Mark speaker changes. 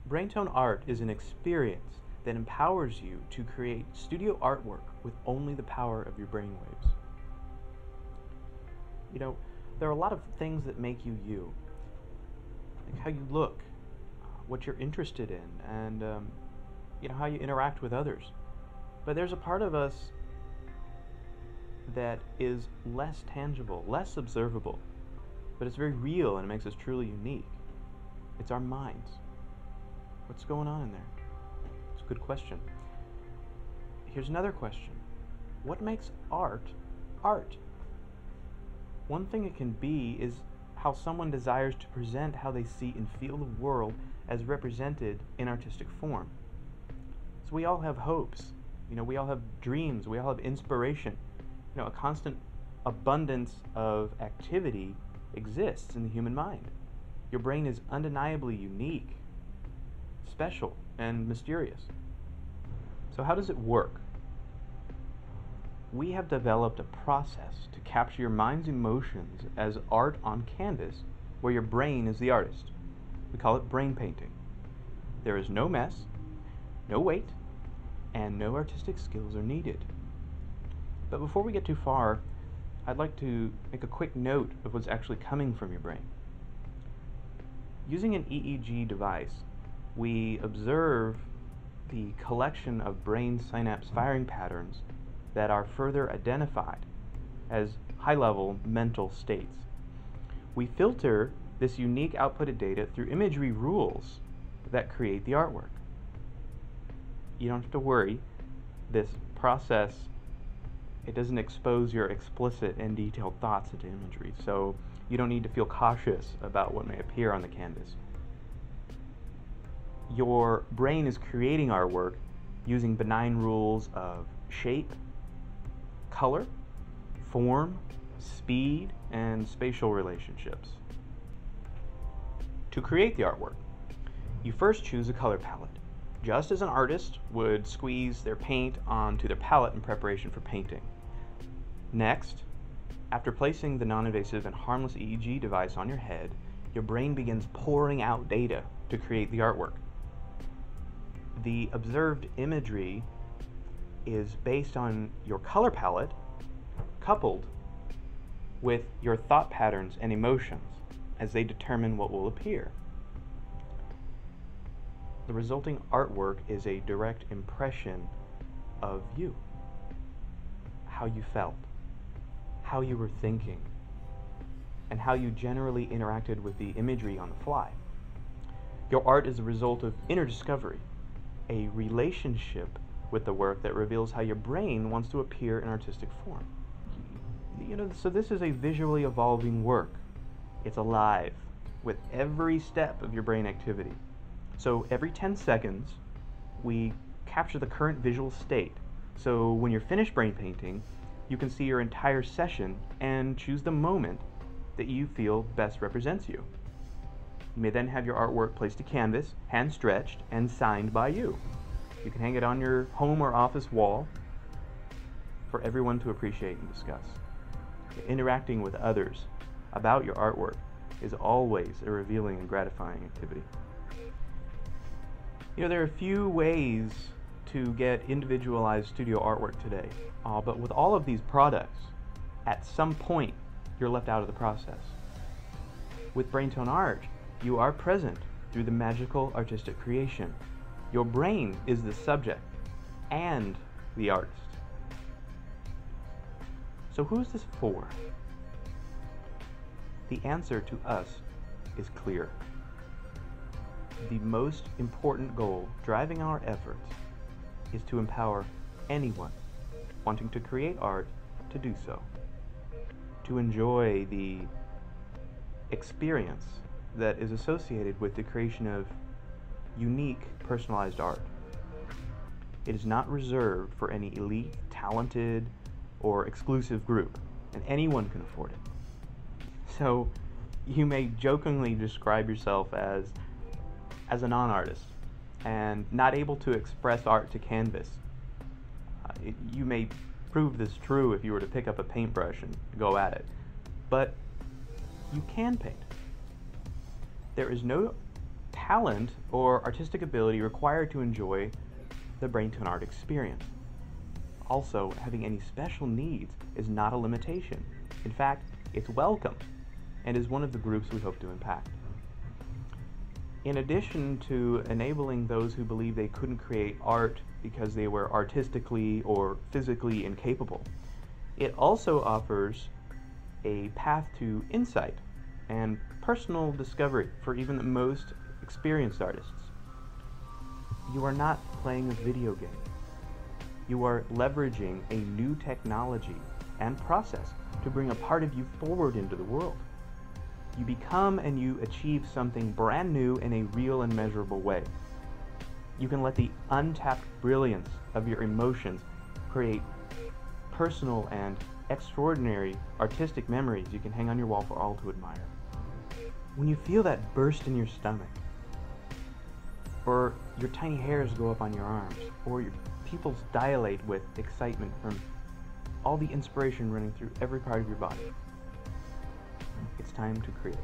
Speaker 1: Braintone Art is an experience that empowers you to create studio artwork with only the power of your brainwaves. You know, there are a lot of things that make you you, like how you look, what you're interested in, and how you interact with others. But there's a part of us that is less tangible, less observable, but it's very real and it makes us truly unique. It's our minds. What's going on in there? It's a good question. Here's another question. What makes art art? One thing it can be is how someone desires to present how they see and feel the world as represented in artistic form. So we all have hopes. We all have dreams. We all have inspiration. A constant abundance of activity exists in the human mind. Your brain is undeniably unique, special, and mysterious. So how does it work? We have developed a process to capture your mind's emotions as art on canvas, where your brain is the artist. We call it brain painting. There is no mess, no weight, and no artistic skills are needed. But before we get too far, I'd like to make a quick note of what's actually coming from your brain. Using an EEG device, we observe the collection of brain synapse firing patterns that are further identified as high-level mental states. We filter this unique outputted data through imagery rules that create the artwork. You don't have to worry. This process, it doesn't expose your explicit and detailed thoughts into imagery, so you don't need to feel cautious about what may appear on the canvas. Your brain is creating artwork using benign rules of shape, color, form, speed, and spatial relationships. To create the artwork, you first choose a color palette, just as an artist would squeeze their paint onto their palette in preparation for painting. Next, after placing the non-invasive and harmless EEG device on your head, your brain begins pouring out data to create the artwork. The observed imagery is based on your color palette, coupled with your thought patterns and emotions as they determine what will appear. The resulting artwork is a direct impression of you, how you felt, how you were thinking, and how you generally interacted with the imagery on the fly. Your art is a result of inner discovery, a relationship with the work that reveals how your brain wants to appear in artistic form. So this is a visually evolving work. It's alive with every step of your brain activity. So every 10 seconds, we capture the current visual state. So when you're finished brain painting, you can see your entire session and choose the moment that you feel best represents you. You may then have your artwork placed to canvas, hand-stretched, and signed by you. You can hang it on your home or office wall for everyone to appreciate and discuss. Interacting with others about your artwork is always a revealing and gratifying activity. There are a few ways to get individualized studio artwork today, but with all of these products, at some point, you're left out of the process. With Braintone Art, you are present through the magical artistic creation. Your brain is the subject and the artist. So who's this for? The answer to us is clear. The most important goal driving our efforts is to empower anyone wanting to create art to do so, to enjoy the experience that is associated with the creation of unique, personalized art. It is not reserved for any elite, talented, or exclusive group, and anyone can afford it. So you may jokingly describe yourself as a non-artist and not able to express art to canvas. You may prove this true if you were to pick up a paintbrush and go at it, but you can paint. There is no talent or artistic ability required to enjoy the Braintone Art experience. Also, having any special needs is not a limitation. In fact, it's welcome and is one of the groups we hope to impact. In addition to enabling those who believe they couldn't create art because they were artistically or physically incapable, it also offers a path to insight and personal discovery for even the most experienced artists. You are not playing a video game. You are leveraging a new technology and process to bring a part of you forward into the world. You become and you achieve something brand new in a real and measurable way. You can let the untapped brilliance of your emotions create personal and extraordinary artistic memories you can hang on your wall for all to admire. When you feel that burst in your stomach, or your tiny hairs go up on your arms, or your pupils dilate with excitement from all the inspiration running through every part of your body, it's time to create.